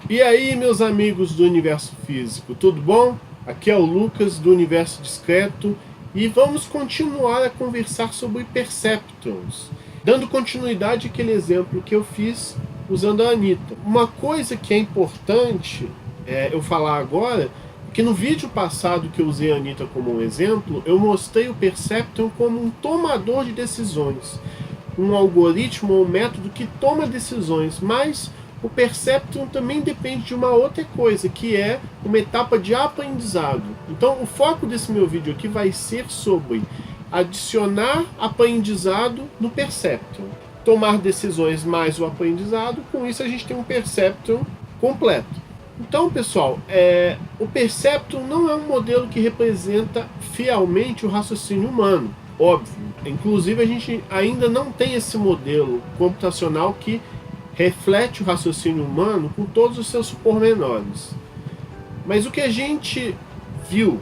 E aí, meus amigos do Universo Físico, tudo bom? Aqui é o Lucas do Universo Discreto e vamos continuar a conversar sobre perceptrons, dando continuidade àquele exemplo que eu fiz usando a Anitta. Uma coisa que é importante eu falar agora é que no vídeo passado que eu usei a Anitta como um exemplo, eu mostrei o perceptron como um tomador de decisões, um algoritmo ou método que toma decisões, mas o perceptron também depende de uma outra coisa, que é uma etapa de aprendizado. Então o foco desse meu vídeo aqui vai ser sobre adicionar aprendizado no perceptron. Tomar decisões mais o aprendizado, com isso a gente tem um perceptron completo. Então, pessoal, o perceptron não é um modelo que representa fielmente o raciocínio humano, óbvio. Inclusive, a gente ainda não tem esse modelo computacional que reflete o raciocínio humano com todos os seus pormenores. Mas o que a gente viu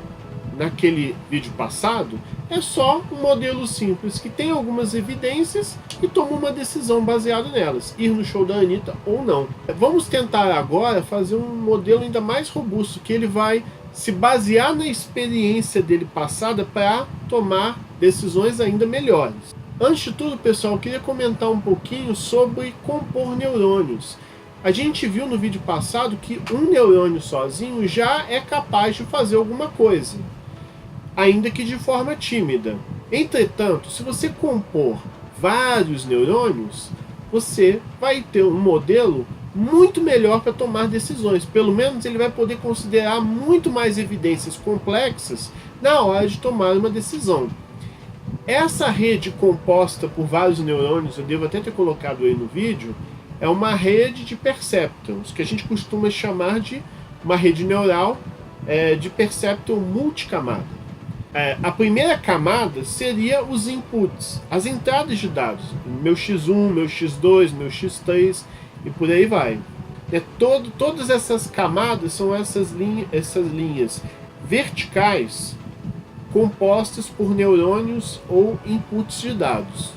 naquele vídeo passado é só um modelo simples que tem algumas evidências e toma uma decisão baseada nelas, ir no show da Anitta ou não. Vamos tentar agora fazer um modelo ainda mais robusto, que ele vai se basear na experiência dele passada para tomar decisões ainda melhores. Antes de tudo, pessoal, eu queria comentar um pouquinho sobre compor neurônios. A gente viu no vídeo passado que um neurônio sozinho já é capaz de fazer alguma coisa, ainda que de forma tímida. Entretanto, se você compor vários neurônios, você vai ter um modelo muito melhor para tomar decisões. Pelo menos ele vai poder considerar muito mais evidências complexas na hora de tomar uma decisão. Essa rede composta por vários neurônios, eu devo até ter colocado aí no vídeo, é uma rede de perceptrons, que a gente costuma chamar de uma rede neural de perceptron multicamada. A primeira camada seria os inputs, as entradas de dados, meu X1, meu X2, meu X3 e por aí vai. Todas essas camadas são essas linhas verticais compostas por neurônios ou inputs de dados.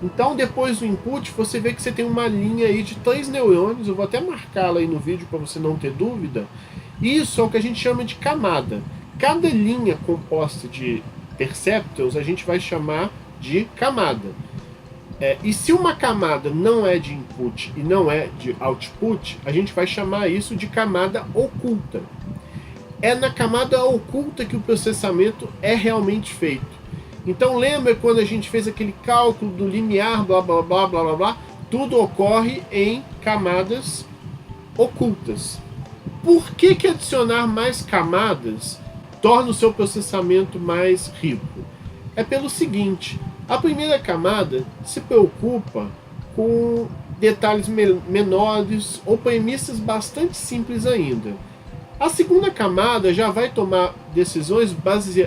Então, depois do input, você vê que você tem uma linha aí de 3 neurônios, eu vou até marcá-la aí no vídeo para você não ter dúvida. Isso é o que a gente chama de camada. Cada linha composta de perceptrons a gente vai chamar de camada. E se uma camada não é de input e não é de output, a gente vai chamar isso de camada oculta. É na camada oculta que o processamento é realmente feito. Então lembra quando a gente fez aquele cálculo do limiar, blá blá blá blá blá blá, tudo ocorre em camadas ocultas. Por que adicionar mais camadas torna o seu processamento mais rico? É pelo seguinte: a primeira camada se preocupa com detalhes menores ou premissas bastante simples ainda. A segunda camada já vai tomar decisões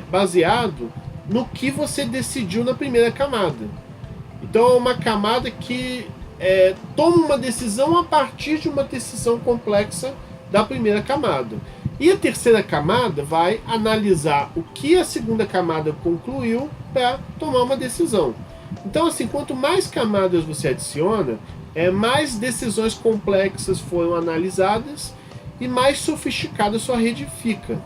baseado no que você decidiu na primeira camada. Então é uma camada que toma uma decisão a partir de uma decisão complexa da primeira camada. E a terceira camada vai analisar o que a segunda camada concluiu para tomar uma decisão. Então, assim, quanto mais camadas você adiciona, mais decisões complexas foram analisadas e mais sofisticada a sua rede fica.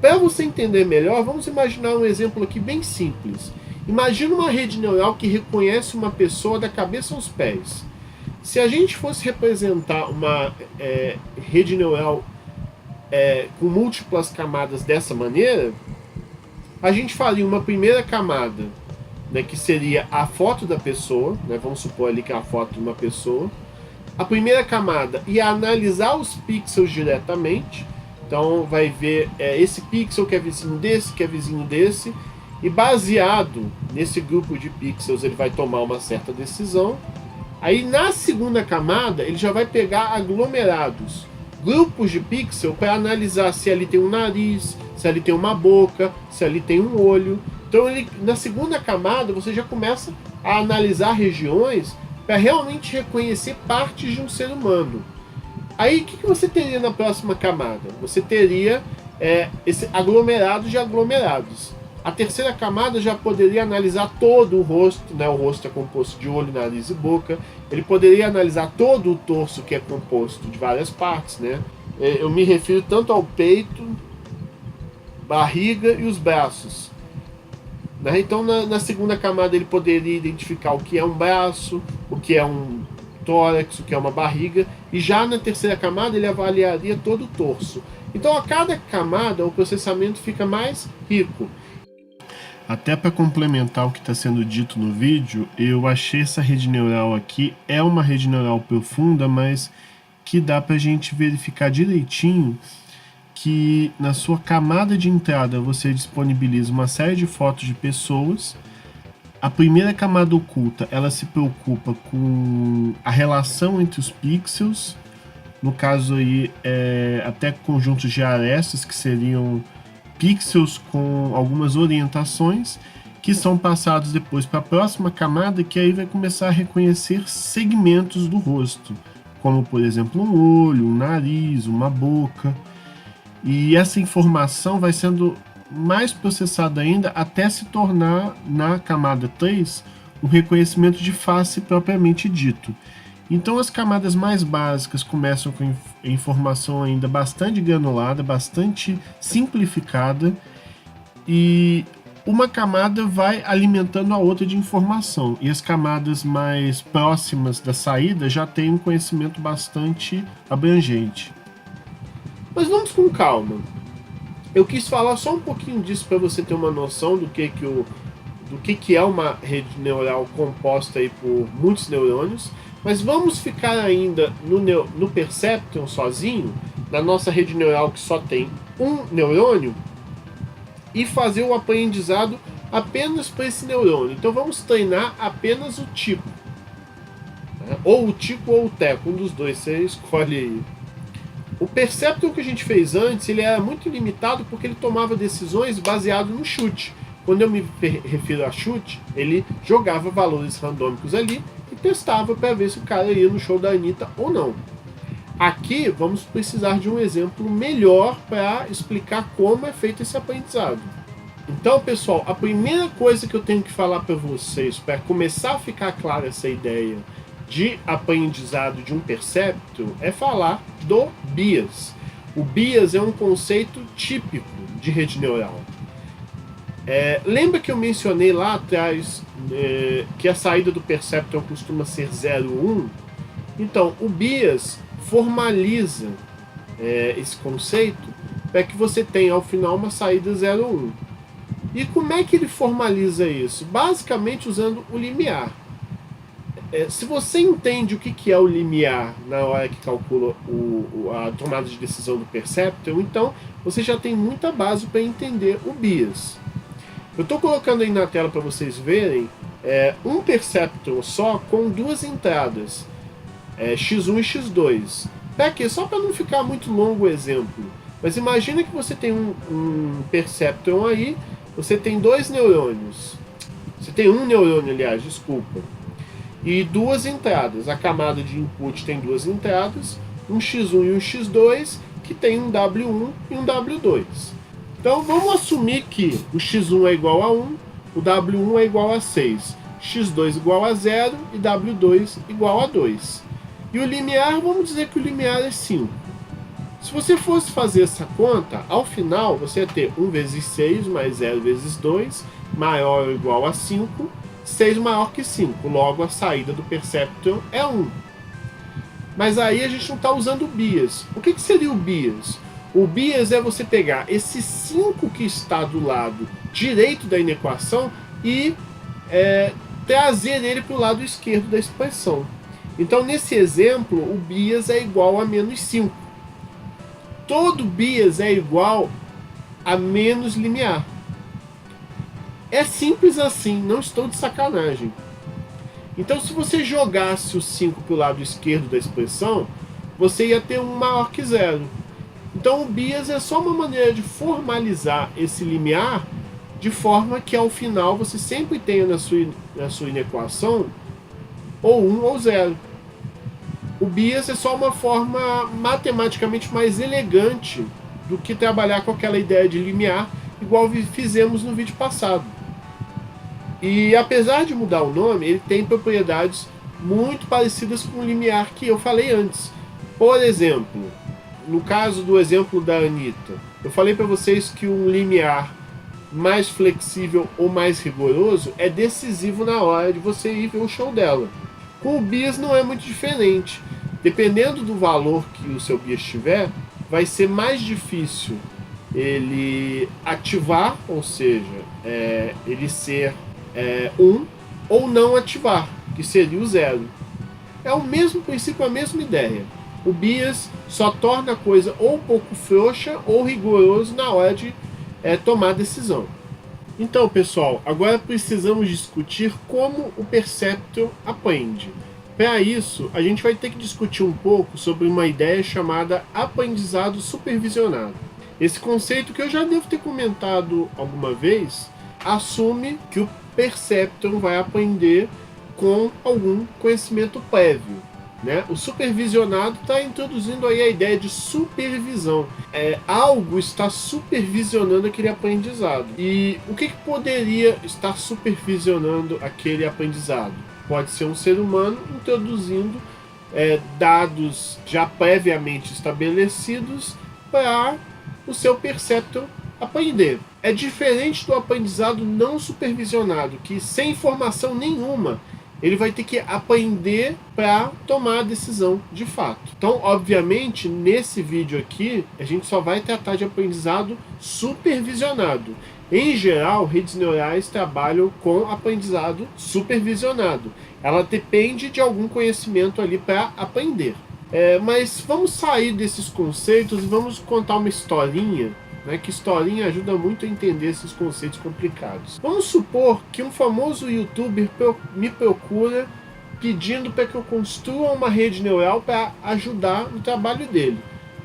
Para você entender melhor, vamos imaginar um exemplo aqui bem simples. Imagina uma rede neural que reconhece uma pessoa da cabeça aos pés. Se a gente fosse representar uma rede neural com múltiplas camadas dessa maneira, a gente faria uma primeira camada, né, que seria a foto da pessoa, né, vamos supor ali que é a foto de uma pessoa. A primeira camada ia analisar os pixels diretamente, então vai ver esse pixel que é vizinho desse, que é vizinho desse, e baseado nesse grupo de pixels ele vai tomar uma certa decisão. Aí na segunda camada ele já vai pegar aglomerados, grupos de pixel, para analisar se ali tem um nariz, se ali tem uma boca, se ali tem um olho. Então na segunda camada você já começa a analisar regiões para realmente reconhecer partes de um ser humano. Aí o que você teria na próxima camada? Você teria esse aglomerado de aglomerados. A terceira camada já poderia analisar todo o rosto, né? O rosto é composto de olho, nariz e boca. Ele poderia analisar todo o torso, que é composto de várias partes, né? Eu me refiro tanto ao peito, barriga e os braços, né? Então, na segunda camada, ele poderia identificar o que é um braço, o que é um tórax, o que é uma barriga, e já na terceira camada, ele avaliaria todo o torso. Então, a cada camada, o processamento fica mais rico. Até para complementar o que está sendo dito no vídeo, eu achei essa rede neural aqui, é uma rede neural profunda, mas que dá para a gente verificar direitinho que na sua camada de entrada você disponibiliza uma série de fotos de pessoas. A primeira camada oculta, ela se preocupa com a relação entre os pixels, no caso aí até conjuntos de arestas, que seriam pixels com algumas orientações, que são passados depois para a próxima camada, que aí vai começar a reconhecer segmentos do rosto, como por exemplo um olho, um nariz, uma boca. E essa informação vai sendo mais processada ainda até se tornar, na camada 3, um reconhecimento de face propriamente dito. Então as camadas mais básicas começam com informação ainda bastante granulada, bastante simplificada, e uma camada vai alimentando a outra de informação, e as camadas mais próximas da saída já têm um conhecimento bastante abrangente. Mas vamos com calma. Eu quis falar só um pouquinho disso para você ter uma noção do que é uma rede neural composta aí por muitos neurônios. Mas vamos ficar ainda no Perceptron sozinho, na nossa rede neural que só tem um neurônio, e fazer o aprendizado apenas para esse neurônio. Então vamos treinar apenas o tipo, né? Ou o tipo ou o teco, um dos dois, você escolhe aí. O Perceptron que a gente fez antes, ele era muito limitado porque ele tomava decisões baseado no chute. Quando eu me refiro a chute, ele jogava valores randômicos ali e testava para ver se o cara ia no show da Anitta ou não. Aqui vamos precisar de um exemplo melhor para explicar como é feito esse aprendizado. Então, pessoal, a primeira coisa que eu tenho que falar para vocês, para começar a ficar clara essa ideia de aprendizado de um Perceptron, é falar do BIAS. O BIAS é um conceito típico de rede neural. Lembra que eu mencionei lá atrás que a saída do Perceptron costuma ser 0,1? Então, o BIAS formaliza esse conceito para que você tenha ao final uma saída 0,1. E como é que ele formaliza isso? Basicamente usando o limiar. Se você entende o que é o limiar na hora que calcula a tomada de decisão do Perceptron, então você já tem muita base para entender o BIAS. Eu estou colocando aí na tela para vocês verem um Perceptron só com duas entradas, X1 e X2. Para quê? Só para não ficar muito longo o exemplo. Mas imagina que você tem um Perceptron aí, você tem dois neurônios. Você tem um neurônio, aliás, desculpa. E duas entradas. A camada de input tem duas entradas, um X1 e um X2, que tem um W1 e um W2. Então vamos assumir que o X1 é igual a 1, o W1 é igual a 6, X2 igual a 0 e W2 igual a 2. E o limiar, vamos dizer que o limiar é 5. Se você fosse fazer essa conta, ao final você ia ter 1 vezes 6 mais 0 vezes 2, maior ou igual a 5, 6 maior que 5, logo a saída do Perceptron é 1. Mas aí a gente não está usando o BIAS. O que seria o BIAS? O BIAS é você pegar esse 5 que está do lado direito da inequação e trazer ele para o lado esquerdo da expressão. Então, nesse exemplo, o BIAS é igual a menos 5. Todo BIAS é igual a menos limiar. É simples assim, não estou de sacanagem. Então, se você jogasse o 5 para o lado esquerdo da expressão, você ia ter um maior que 0. Então, o BIAS é só uma maneira de formalizar esse limiar de forma que, ao final, você sempre tenha na sua inequação ou 1 ou 0. O BIAS é só uma forma matematicamente mais elegante do que trabalhar com aquela ideia de limiar, igual fizemos no vídeo passado. E apesar de mudar o nome, ele tem propriedades muito parecidas com o limiar que eu falei antes. Por exemplo, no caso do exemplo da Anitta, eu falei para vocês que um limiar mais flexível ou mais rigoroso é decisivo na hora de você ir ver o show dela. Com o bias não é muito diferente. Dependendo do valor que o seu bias tiver, vai ser mais difícil ele ativar, ou seja, ele ser 1 ou não ativar, que seria o 0. É o mesmo princípio, a mesma ideia. O bias só torna a coisa ou um pouco frouxa ou rigoroso na hora de tomar decisão. Então, pessoal, agora precisamos discutir como o Perceptron aprende. Para isso, a gente vai ter que discutir um pouco sobre uma ideia chamada aprendizado supervisionado. Esse conceito, que eu já devo ter comentado alguma vez, assume que o Perceptron vai aprender com algum conhecimento prévio, né? O supervisionado está introduzindo aí a ideia de supervisão. Algo está supervisionando aquele aprendizado. E o que poderia estar supervisionando aquele aprendizado? Pode ser um ser humano introduzindo dados já previamente estabelecidos para o seu Perceptron aprender. É diferente do aprendizado não supervisionado, que sem informação nenhuma ele vai ter que aprender para tomar a decisão de fato. Então, obviamente, nesse vídeo aqui, a gente só vai tratar de aprendizado supervisionado. Em geral, redes neurais trabalham com aprendizado supervisionado. Ela depende de algum conhecimento ali para aprender. Mas vamos sair desses conceitos e vamos contar uma historinha, né, que historinha ajuda muito a entender esses conceitos complicados. Vamos supor que um famoso youtuber me procura pedindo para que eu construa uma rede neural para ajudar no trabalho dele.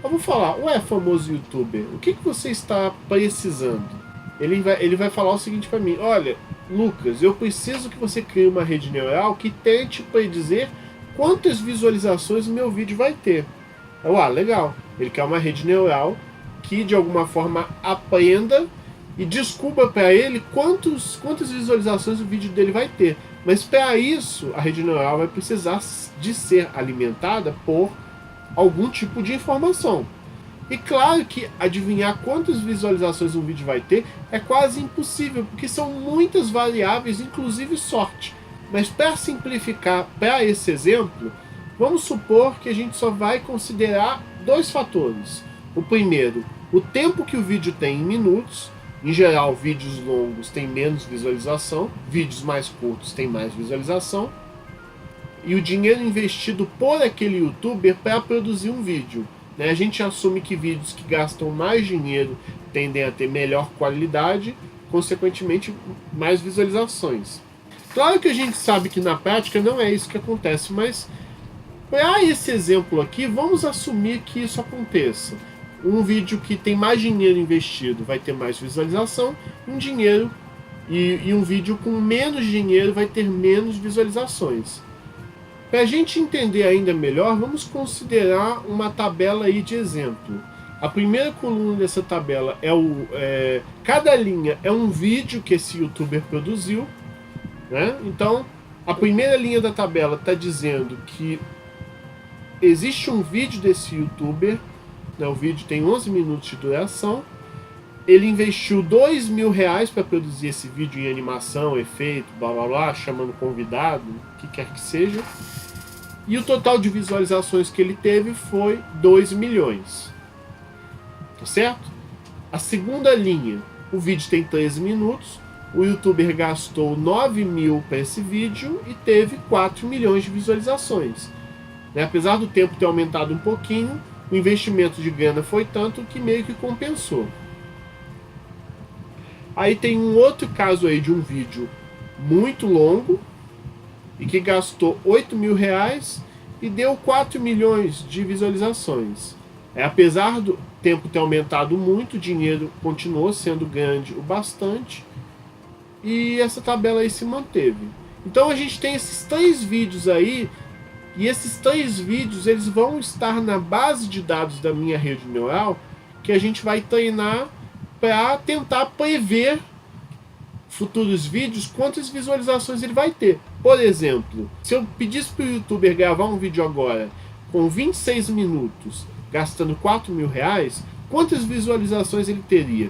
Eu vou falar: ué, famoso youtuber, o que você está precisando? Ele vai falar o seguinte para mim: olha, Lucas, eu preciso que você crie uma rede neural que tente predizer quantas visualizações o meu vídeo vai ter. Legal. Ele quer uma rede neural que de alguma forma aprenda e descubra para ele quantas visualizações o vídeo dele vai ter. Mas para isso, a rede neural vai precisar de ser alimentada por algum tipo de informação. E claro que adivinhar quantas visualizações um vídeo vai ter é quase impossível, porque são muitas variáveis, inclusive sorte. Mas para simplificar para esse exemplo, vamos supor que a gente só vai considerar 2 fatores. O primeiro, o tempo que o vídeo tem em minutos. Em geral, vídeos longos têm menos visualização, vídeos mais curtos têm mais visualização. E o dinheiro investido por aquele youtuber para produzir um vídeo. A gente assume que vídeos que gastam mais dinheiro tendem a ter melhor qualidade, consequentemente mais visualizações. Claro que a gente sabe que na prática não é isso que acontece, mas para esse exemplo aqui, vamos assumir que isso aconteça. Um vídeo que tem mais dinheiro investido vai ter mais visualização, e um vídeo com menos dinheiro vai ter menos visualizações. Para a gente entender ainda melhor, vamos considerar uma tabela aí de exemplo. A primeira coluna dessa tabela cada linha é um vídeo que esse youtuber produziu, né? Então, a primeira linha da tabela está dizendo que existe um vídeo desse youtuber, né? O vídeo tem 11 minutos de duração. Ele investiu R$2.000 para produzir esse vídeo em animação, efeito, blá blá blá, chamando convidado, o que quer que seja. E o total de visualizações que ele teve foi 2 milhões. Tá certo? A segunda linha, o vídeo tem 13 minutos. O youtuber gastou 9.000 para esse vídeo e teve 4 milhões de visualizações. Apesar do tempo ter aumentado um pouquinho, o investimento de grana foi tanto que meio que compensou. Aí tem um outro caso aí de um vídeo muito longo e que gastou R$8.000 e deu 4 milhões de visualizações. Apesar do tempo ter aumentado muito, o dinheiro continuou sendo grande o bastante e essa tabela aí se manteve. Então a gente tem esses 3 vídeos aí, e esses 3 vídeos eles vão estar na base de dados da minha rede neural, que a gente vai treinar para tentar prever futuros vídeos quantas visualizações ele vai ter. Por exemplo, se eu pedisse para o youtuber gravar um vídeo agora com 26 minutos, gastando R$4.000, quantas visualizações ele teria?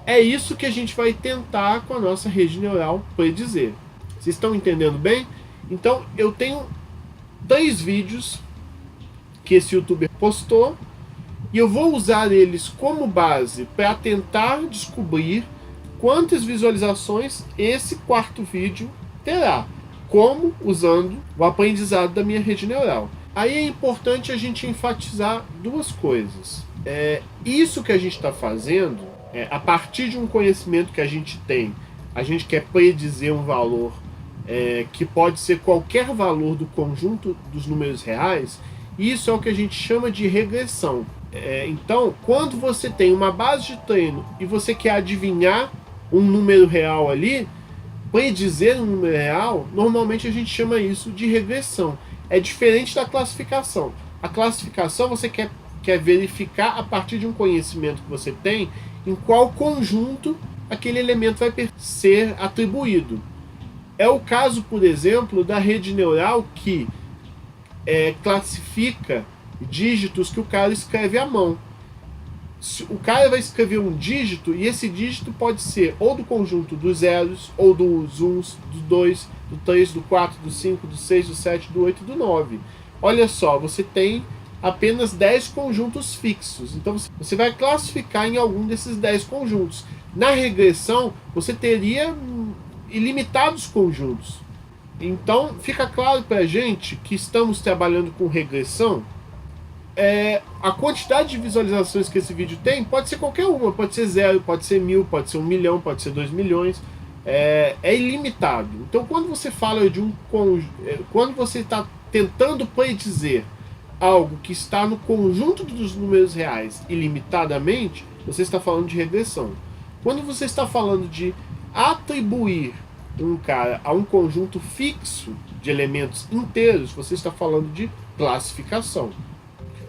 É isso que a gente vai tentar com a nossa rede neural predizer. Vocês estão entendendo bem? Então eu tenho 3 vídeos que esse youtuber postou e eu vou usar eles como base para tentar descobrir quantas visualizações esse quarto vídeo terá. Como? Usando o aprendizado da minha rede neural. Aí é importante a gente enfatizar 2 coisas. Isso que a gente está fazendo, a partir de um conhecimento que a gente tem, a gente quer predizer um valor que pode ser qualquer valor do conjunto dos números reais. Isso é o que a gente chama de regressão. Então, quando você tem uma base de treino e você quer adivinhar um número real ali, predizer um número real, normalmente a gente chama isso de regressão. É diferente da classificação. A classificação você quer verificar a partir de um conhecimento que você tem em qual conjunto aquele elemento vai ser atribuído. É o caso, por exemplo, da rede neural que classifica dígitos que o cara escreve à mão. O cara vai escrever um dígito e esse dígito pode ser ou do conjunto dos zeros, ou dos uns, do 2, do 3, do 4, do 5, do 6, do 7, do 8 e do 9. Olha só, você tem apenas 10 conjuntos fixos. Então você vai classificar em algum desses 10 conjuntos. Na regressão, você teria ilimitados conjuntos. Então fica claro para a gente que estamos trabalhando com regressão. A quantidade de visualizações que esse vídeo tem pode ser qualquer uma, pode ser 0, pode ser 1.000, pode ser 1 milhão, pode ser 2 milhões, é ilimitado. Então quando você fala de quando você está tentando predizer algo que está no conjunto dos números reais ilimitadamente, você está falando de regressão. Quando você está falando de atribuir um cara a um conjunto fixo de elementos inteiros, você está falando de classificação.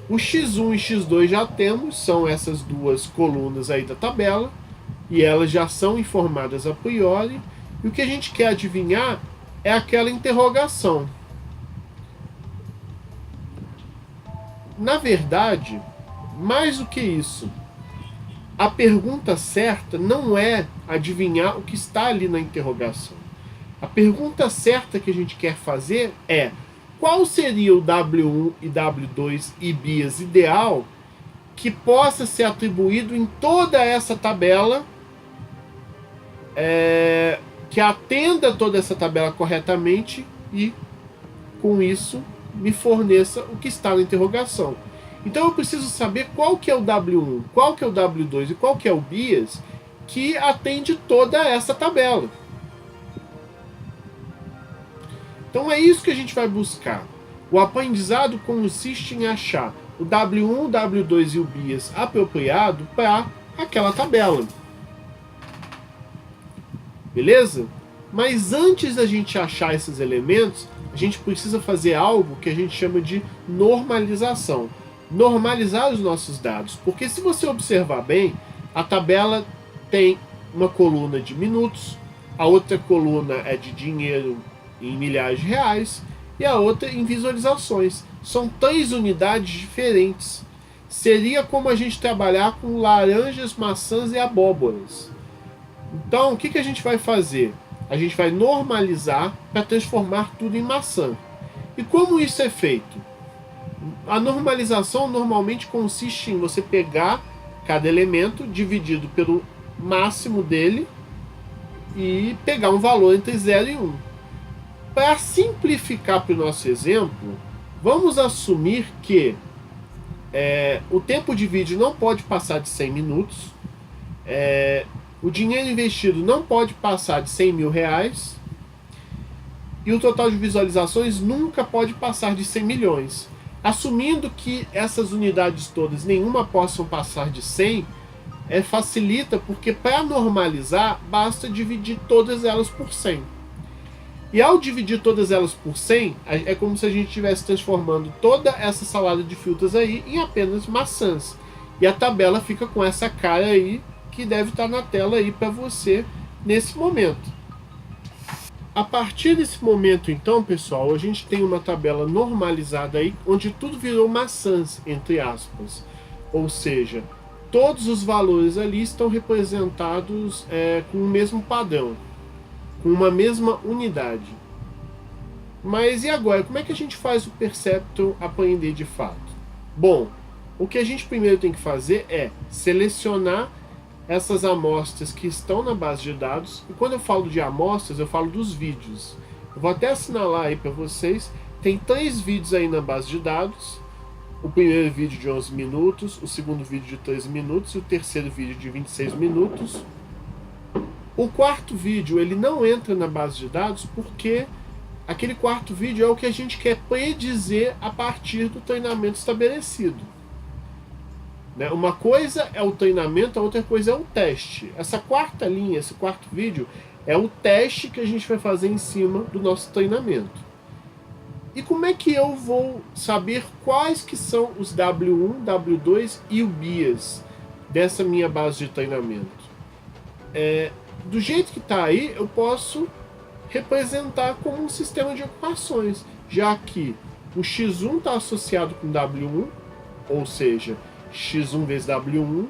O x1 e x2 já temos, são essas 2 colunas aí da tabela, e elas já são informadas a priori, e o que a gente quer adivinhar é aquela interrogação. Na verdade, mais do que isso, a pergunta certa não é adivinhar o que está ali na interrogação. A pergunta certa que a gente quer fazer é: qual seria o W1 e W2 e bias ideal que possa ser atribuído em toda essa tabela, que atenda toda essa tabela corretamente e, com isso, me forneça o que está na interrogação. Então eu preciso saber qual que é o W1, qual que é o W2 e qual que é o bias que atende toda essa tabela. Então é isso que a gente vai buscar. O aprendizado consiste em achar o W1, o W2 e o bias apropriado para aquela tabela. Beleza? Mas antes da gente achar esses elementos, a gente precisa fazer algo que a gente chama de normalização. Normalizar os nossos dados. Porque se você observar bem, a tabela tem uma coluna de minutos, a outra coluna é de dinheiro em milhares de reais e a outra em visualizações. São 3 unidades diferentes. Seria como a gente trabalhar com laranjas, maçãs e abóboras. Então, o que a gente vai fazer? A gente vai normalizar para transformar tudo em maçã. E como isso é feito? A normalização normalmente consiste em você pegar cada elemento dividido pelo máximo dele e pegar um valor entre 0 e 1. Para simplificar para o nosso exemplo, vamos assumir que o tempo de vídeo não pode passar de 100 minutos, o dinheiro investido não pode passar de 100 mil reais e o total de visualizações nunca pode passar de 100 milhões. Assumindo que essas unidades todas, nenhuma possam passar de 100, facilita, porque para normalizar, basta dividir todas elas por 100. E ao dividir todas elas por 100, é como se a gente estivesse transformando toda essa salada de frutas aí em apenas maçãs. E a tabela fica com essa cara aí, que deve estar na tela aí para você nesse momento. A partir desse momento, então, pessoal, a gente tem uma tabela normalizada aí, onde tudo virou maçãs, entre aspas. Ou seja, todos os valores ali estão representados com o mesmo padrão, com uma mesma unidade. Mas e agora? Como é que a gente faz o Perceptron aprender de fato? Bom, o que a gente primeiro tem que fazer é selecionar essas amostras que estão na base de dados. E quando eu falo de amostras, eu falo dos vídeos. Eu vou até assinalar aí para vocês. Tem 3 vídeos aí na base de dados. O primeiro vídeo de 11 minutos, o segundo vídeo de 13 minutos e o terceiro vídeo de 26 minutos. O quarto vídeo, ele não entra na base de dados porque aquele quarto vídeo é o que a gente quer predizer a partir do treinamento estabelecido. Uma coisa é o treinamento, a outra coisa é o teste. Essa quarta linha, esse quarto vídeo, é o teste que a gente vai fazer em cima do nosso treinamento. E como é que eu vou saber quais que são os W1, W2 e o BIAS dessa minha base de treinamento? Do jeito que está aí, eu posso representar como um sistema de equações, já que o x1 está associado com W1, ou seja, x1 vezes W1,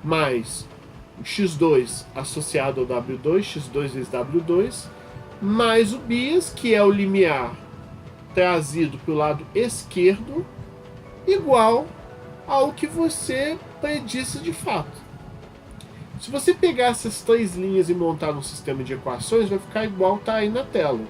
mais o x2 associado ao W2, x2 vezes W2, mais o BIAS, que é o limiar trazido para o lado esquerdo, igual ao que você predisse de fato. Se você pegar essas 3 linhas e montar um sistema de equações, vai ficar igual está aí na tela.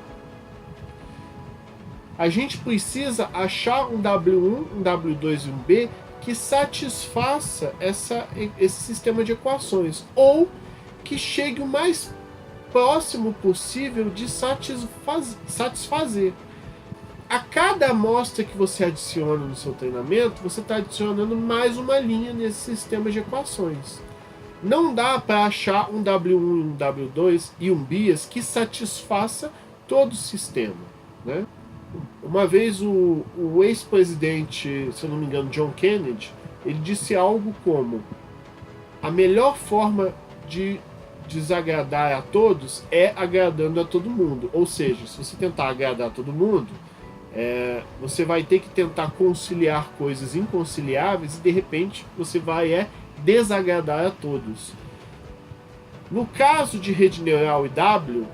A gente precisa achar um W1, um W2 e um B que satisfaça esse sistema de equações, ou que chegue o mais próximo possível de satisfazer. A cada amostra que você adiciona no seu treinamento, você está adicionando mais uma linha nesse sistema de equações. Não dá para achar um W1, um W2 e um BIAS que satisfaça todo o sistema, né? Uma vez o ex-presidente, se eu não me engano, John Kennedy, ele disse algo como: a melhor forma de desagradar a todos é agradando a todo mundo. Ou seja, se você tentar agradar a todo mundo, você vai ter que tentar conciliar coisas inconciliáveis e de repente você vai desagradar a todos. No caso de rede neural e W,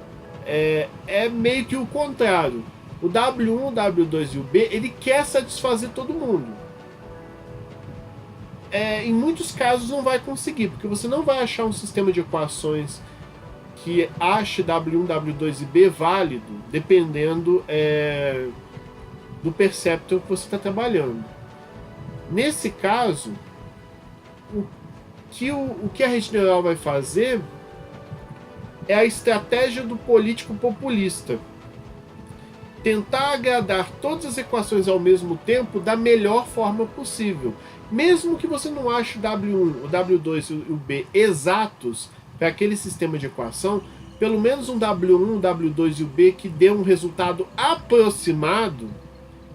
é meio que o contrário. O W1, o W2 e o B, ele quer satisfazer todo mundo. Em muitos casos não vai conseguir, porque você não vai achar um sistema de equações que ache W1, W2 e B válido, dependendo do Perceptron que você está trabalhando. Nesse caso, o que a rede neural vai fazer é a estratégia do político populista. Tentar agradar todas as equações ao mesmo tempo da melhor forma possível. Mesmo que você não ache o W1, o W2 e o B exatos para aquele sistema de equação, pelo menos um W1, um W2 e o B que dê um resultado aproximado,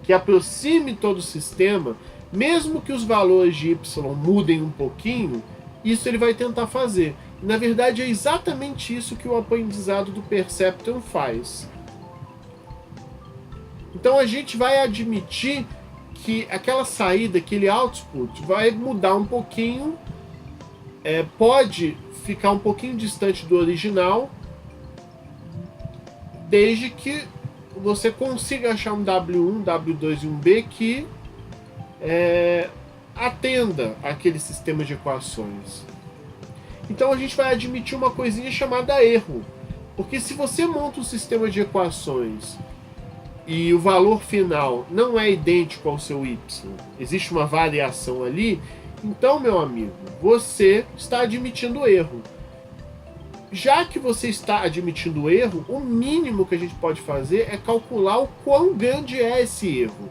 que aproxime todo o sistema, mesmo que os valores de Y mudem um pouquinho, isso ele vai tentar fazer. Na verdade, é exatamente isso que o aprendizado do Perceptron faz. Então a gente vai admitir que aquela saída, aquele output, vai mudar um pouquinho, pode ficar um pouquinho distante do original, desde que você consiga achar um W1, W2 e um B que atenda àquele sistema de equações. Então a gente vai admitir uma coisinha chamada erro, porque se você monta um sistema de equações e o valor final não é idêntico ao seu y, existe uma variação ali, então, meu amigo, você está admitindo erro. Já que você está admitindo erro, o mínimo que a gente pode fazer é calcular o quão grande é esse erro.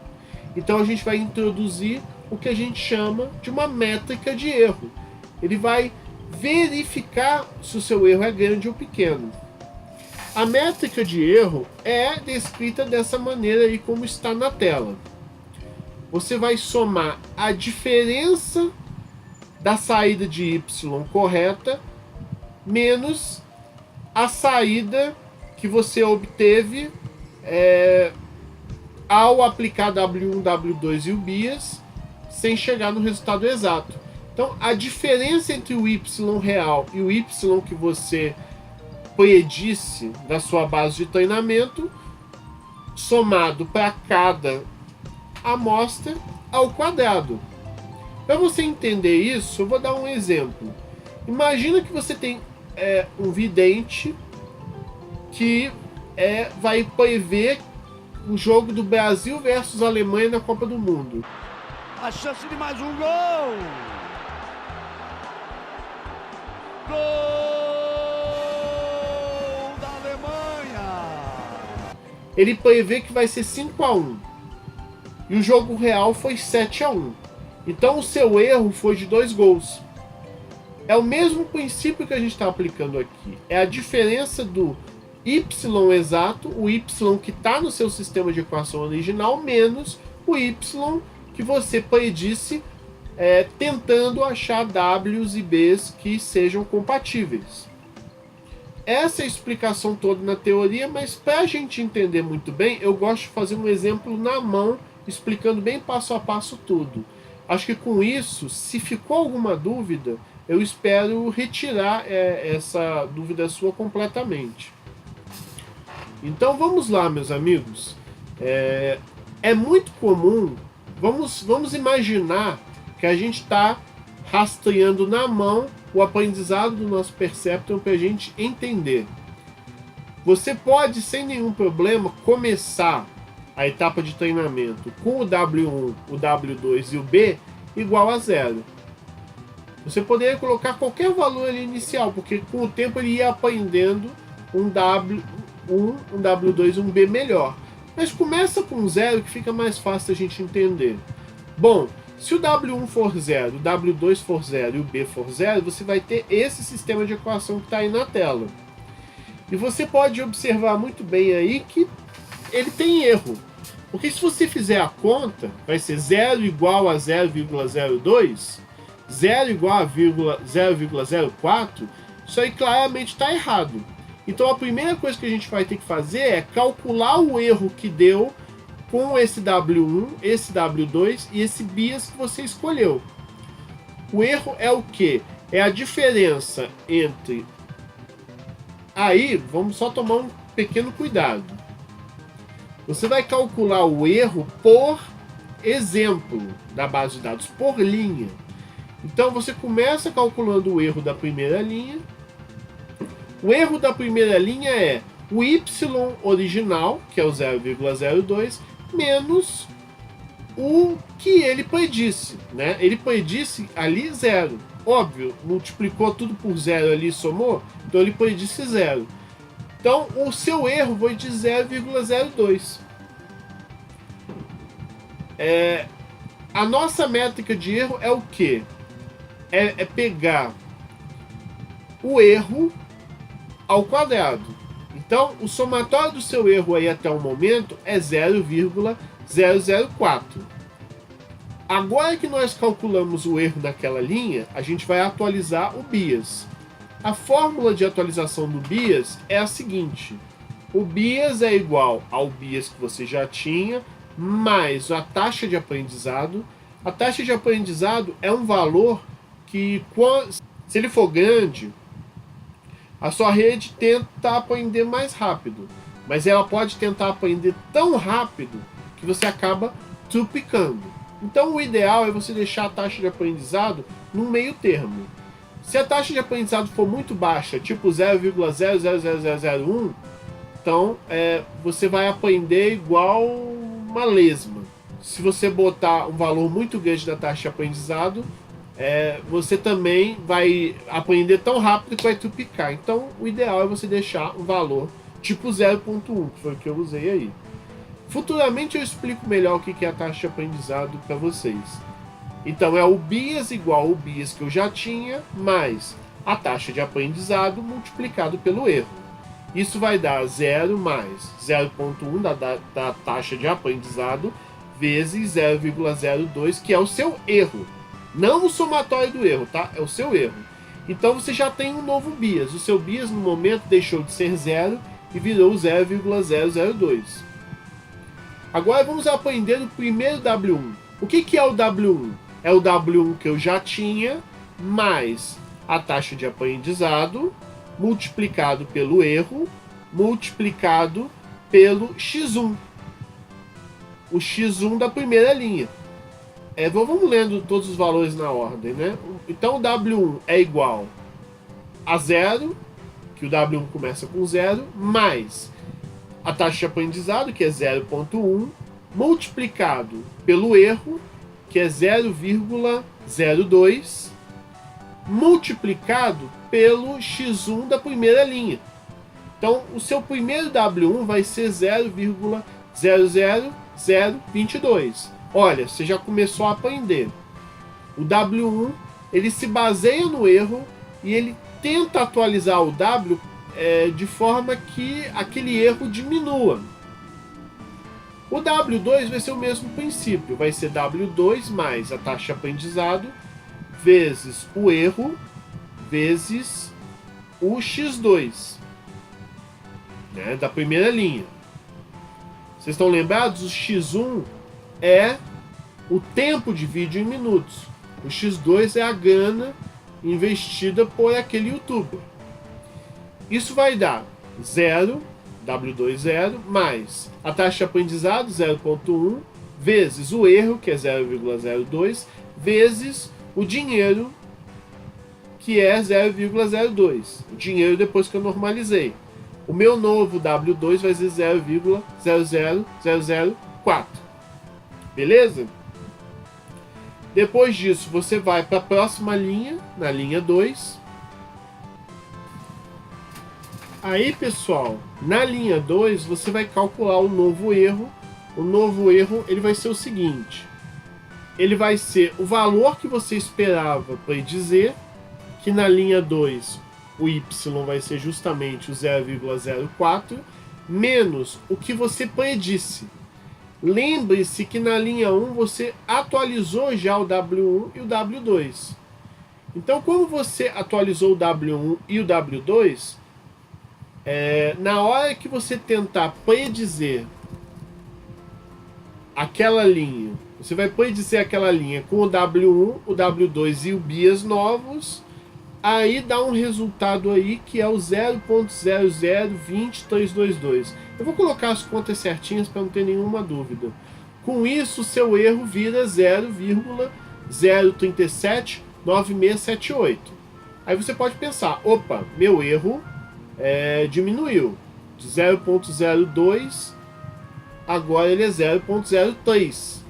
Então a gente vai introduzir o que a gente chama de uma métrica de erro. Ele vai verificar se o seu erro é grande ou pequeno. A métrica de erro é descrita dessa maneira aí como está na tela. Você vai somar a diferença da saída de y correta menos a saída que você obteve ao aplicar W1, W2 e o bias sem chegar no resultado exato. Então, a diferença entre o y real e o y que você predisse da sua base de treinamento, somado para cada amostra ao quadrado. Para você entender isso, eu vou dar um exemplo. Imagina que você tem um vidente que vai prever o jogo do Brasil versus Alemanha na Copa do Mundo. A chance de mais um gol! Gol da Alemanha! Ele prevê que vai ser 5-1. E o jogo real foi 7-1. Então o seu erro foi de 2 gols. É o mesmo princípio que a gente está aplicando aqui. É a diferença do y exato, o y que está no seu sistema de equação original, menos o y que você predisse tentando achar w's e b's que sejam compatíveis. Essa é a explicação toda na teoria, mas para a gente entender muito bem, eu gosto de fazer um exemplo na mão, explicando bem passo a passo tudo. Acho que com isso, se ficou alguma dúvida, eu espero retirar essa dúvida sua completamente. Então vamos lá, meus amigos. É muito comum, vamos imaginar que a gente está rastreando na mão o aprendizado do nosso Perceptron para a gente entender. Você pode, sem nenhum problema, começar a etapa de treinamento com o W1, o W2 e o B igual a 0. Você poderia colocar qualquer valor ali inicial, porque com o tempo ele ia aprendendo um W1, um W2 e um B melhor. Mas começa com 0 que fica mais fácil a gente entender. Bom, se o W1 for 0, o W2 for 0 e o B for 0, você vai ter esse sistema de equação que está aí na tela. E você pode observar muito bem aí que ele tem erro. Porque se você fizer a conta, vai ser 0 igual a 0,02, 0 igual a 0,04, isso aí claramente está errado. Então a primeira coisa que a gente vai ter que fazer é calcular o erro que deu com esse W1, esse W2 e esse bias que você escolheu. O erro é o quê? É a diferença entre... Aí, vamos só tomar um pequeno cuidado. Você vai calcular o erro por exemplo da base de dados, por linha. Então você começa calculando o erro da primeira linha. O erro da primeira linha é o y original, que é o 0,02, menos o que ele predisse, né? Ele predisse ali 0. Óbvio, multiplicou tudo por 0 ali e somou, então ele predisse 0. Então o seu erro foi de 0,02. A nossa métrica de erro é o quê? É pegar o erro ao quadrado. Então, o somatório do seu erro aí até o momento é 0,004. Agora que nós calculamos o erro daquela linha, a gente vai atualizar o bias. A fórmula de atualização do bias é a seguinte: o bias é igual ao bias que você já tinha, mais a taxa de aprendizado. A taxa de aprendizado é um valor que, se ele for grande, a sua rede tenta aprender mais rápido, mas ela pode tentar aprender tão rápido que você acaba truplicando. Então o ideal é você deixar a taxa de aprendizado no meio termo. Se a taxa de aprendizado for muito baixa, tipo 0,00001, então você vai aprender igual uma lesma. Se você botar um valor muito grande da taxa de aprendizado, você também vai aprender tão rápido que vai trupicar. Então o ideal é você deixar um valor tipo 0,1, que foi o que eu usei aí. Futuramente eu explico melhor o que é a taxa de aprendizado para vocês. Então é o bias igual ao bias que eu já tinha, mais a taxa de aprendizado multiplicado pelo erro. Isso vai dar 0 mais 0,1 da taxa de aprendizado vezes 0,02, que é o seu erro. Não o somatório do erro, tá? É o seu erro. Então você já tem um novo bias. O seu bias no momento deixou de ser 0 e virou 0,002. Agora vamos aprender o primeiro W1. O que é o W1? É o W1 que eu já tinha, mais a taxa de aprendizado, multiplicado pelo erro, multiplicado pelo x1. O x1 da primeira linha. Vamos lendo todos os valores na ordem, né? Então o W1 é igual a 0, que o W1 começa com 0, mais a taxa de aprendizado, que é 0,1, multiplicado pelo erro, que é 0,02, multiplicado pelo x1 da primeira linha. Então, o seu primeiro W1 vai ser 0,00022. Olha, você já começou a aprender. O W1, ele se baseia no erro e ele tenta atualizar o W de forma que aquele erro diminua. O W2 vai ser o mesmo princípio. Vai ser W2 mais a taxa de aprendizado vezes o erro vezes o x2, né, da primeira linha. Vocês estão lembrados? O x1 é o tempo de vídeo em minutos. O x2 é a grana investida por aquele youtuber. Isso vai dar 0, W2 0, mais a taxa de aprendizado 0,1, vezes o erro, que é 0,02, vezes o dinheiro, que é 0,02. O dinheiro depois que eu normalizei. O meu novo W2 vai ser 0,00004. Beleza? Depois disso, você vai para a próxima linha, na linha 2. Aí, pessoal, na linha 2, você vai calcular o novo erro. O novo erro ele vai ser o seguinte. Ele vai ser o valor que você esperava predizer, que na linha 2 o y vai ser justamente o 0,04, menos o que você predisse. Lembre-se que na linha 1 você atualizou já o W1 e o W2. Então, como você atualizou o W1 e o W2, na hora que você tentar predizer aquela linha, você vai predizer aquela linha com o W1, o W2 e o bias novos, aí dá um resultado aí que é o 0,0020322. Eu vou colocar as contas certinhas para não ter nenhuma dúvida. Com isso, o seu erro vira 0,0379678. Aí você pode pensar, opa, meu erro diminuiu de 0,02, agora ele é 0,03.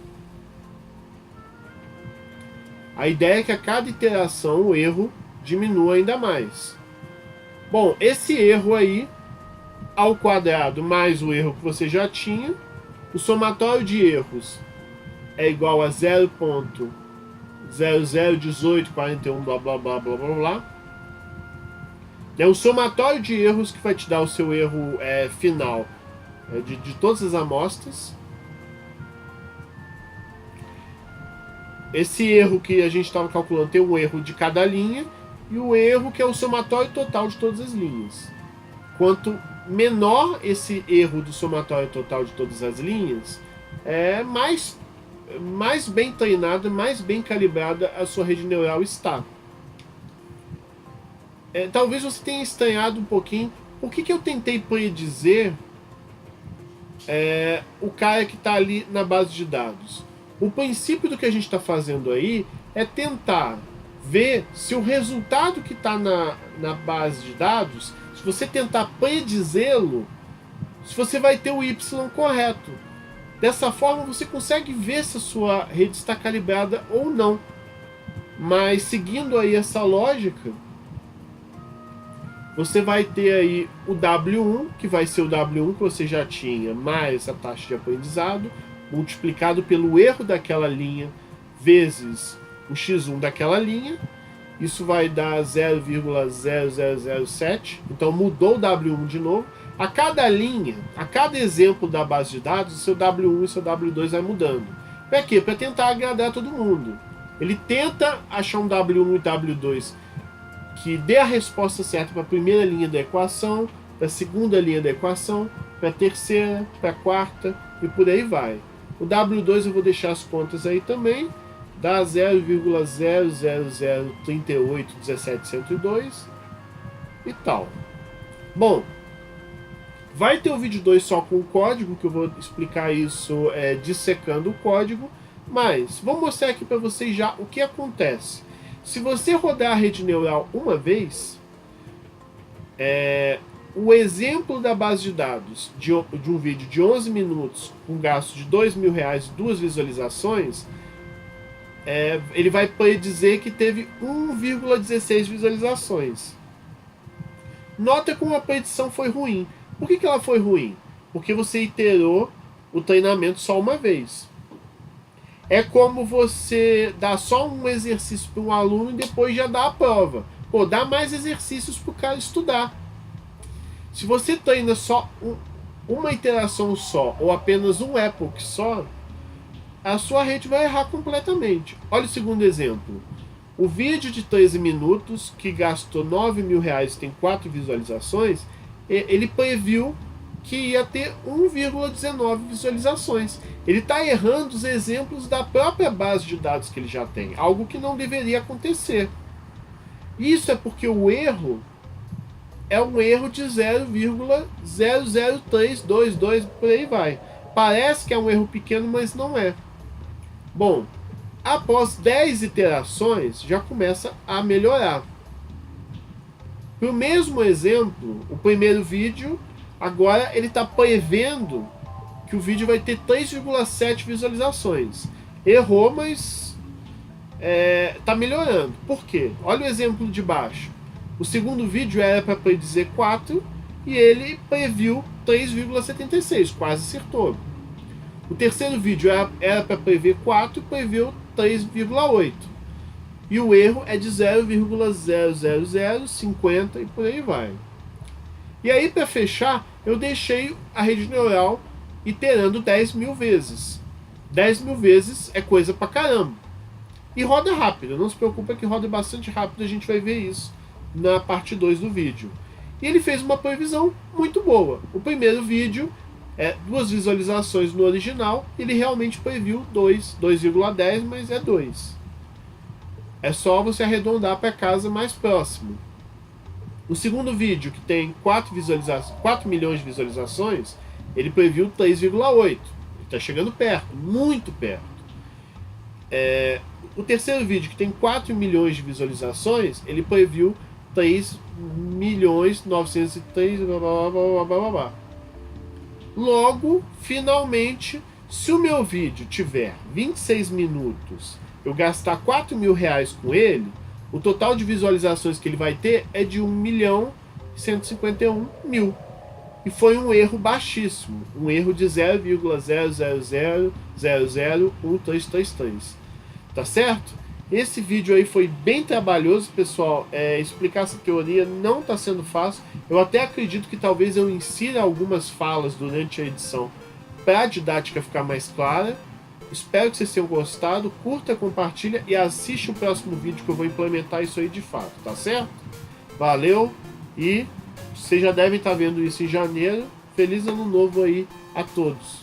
A ideia é que a cada iteração o erro diminua ainda mais. Bom, esse erro aí ao quadrado mais o erro que você já tinha, o somatório de erros é igual a 0,001841 blá blá blá blá blá blá. É o somatório de erros que vai te dar o seu erro final de todas as amostras. Esse erro que a gente estava calculando tem um erro de cada linha e o erro que é o somatório total de todas as linhas. Quanto menor esse erro do somatório total de todas as linhas, mais bem treinada, mais bem calibrada a sua rede neural está. Talvez você tenha estranhado um pouquinho por que eu tentei predizer o cara que está ali na base de dados. O princípio do que a gente está fazendo aí é tentar ver se o resultado que está na base de dados, se você tentar predizê-lo, se você vai ter o y correto. Dessa forma você consegue ver se a sua rede está calibrada ou não. Mas seguindo aí essa lógica, você vai ter aí o W1, que vai ser o W1 que você já tinha, mais a taxa de aprendizado, multiplicado pelo erro daquela linha, vezes o x1 daquela linha. Isso vai dar 0,0007. Então mudou o W1 de novo. A cada linha, a cada exemplo da base de dados, o seu W1 e o seu W2 vai mudando. Para quê? Para tentar agradar todo mundo. Ele tenta achar um W1 e W2 que dê a resposta certa para a primeira linha da equação, para a segunda linha da equação, para a terceira, para a quarta e por aí vai. O W2 eu vou deixar as contas aí também, dá 0,000381702 e tal. Bom, vai ter o vídeo 2 só com o código, que eu vou explicar isso dissecando o código, mas vou mostrar aqui para vocês já o que acontece. Se você rodar a rede neural uma vez, o exemplo da base de dados de um vídeo de 11 minutos com gasto de R$2.000 e 2 visualizações, ele vai dizer que teve 1,16 visualizações. Nota como a predição foi ruim. Por que ela foi ruim? Porque você iterou o treinamento só uma vez. É como você dar só um exercício para um aluno e depois já dá a prova. Pô, dá mais exercícios para o cara estudar. Se você treina só uma iteração só, ou apenas um epoch só, a sua rede vai errar completamente. Olha o segundo exemplo. O vídeo de 13 minutos, que gastou R$9.000 e tem 4 visualizações, ele previu que ia ter 1,19 visualizações. Ele está errando os exemplos da própria base de dados que ele já tem, algo que não deveria acontecer. Isso é porque o erro é um erro de 0,00322, por aí vai. Parece que é um erro pequeno, mas não é. Bom, após 10 iterações, já começa a melhorar. Para o mesmo exemplo, o primeiro vídeo, agora ele está prevendo que o vídeo vai ter 3,7 visualizações. Errou, mas está melhorando. Por quê? Olha o exemplo de baixo. O segundo vídeo era para predizer 4 e ele previu 3,76, quase acertou. O terceiro vídeo era para prever 4 e previu 3,8. E o erro é de 0,00050 e por aí vai. E aí, para fechar, eu deixei a rede neural iterando 10.000 vezes. 10.000 vezes é coisa pra caramba. E roda rápido, não se preocupa que roda bastante rápido, a gente vai ver isso na parte 2 do vídeo. E ele fez uma previsão muito boa. O primeiro vídeo 2 visualizações no original, ele realmente previu 2,10, mas é 2. É só você arredondar para casa mais próximo. O segundo vídeo, que tem 4 milhões de visualizações, ele previu 3,8. Ele está chegando perto, muito perto. O terceiro vídeo, que tem 4 milhões de visualizações, ele previu 3.903, blá, blá, blá, blá, blá. Logo, finalmente, se o meu vídeo tiver 26 minutos, eu gastar R$4.000 com ele, o total de visualizações que ele vai ter é de 1.151.000. E foi um erro baixíssimo, um erro de 0,000001333. Tá certo? Esse vídeo aí foi bem trabalhoso, pessoal. Explicar essa teoria não está sendo fácil. Eu até acredito que talvez eu insira algumas falas durante a edição para a didática ficar mais clara. Espero que vocês tenham gostado. Curta, compartilha e assiste o próximo vídeo que eu vou implementar isso aí de fato, tá certo? Valeu e vocês já devem estar vendo isso em janeiro. Feliz ano novo aí a todos.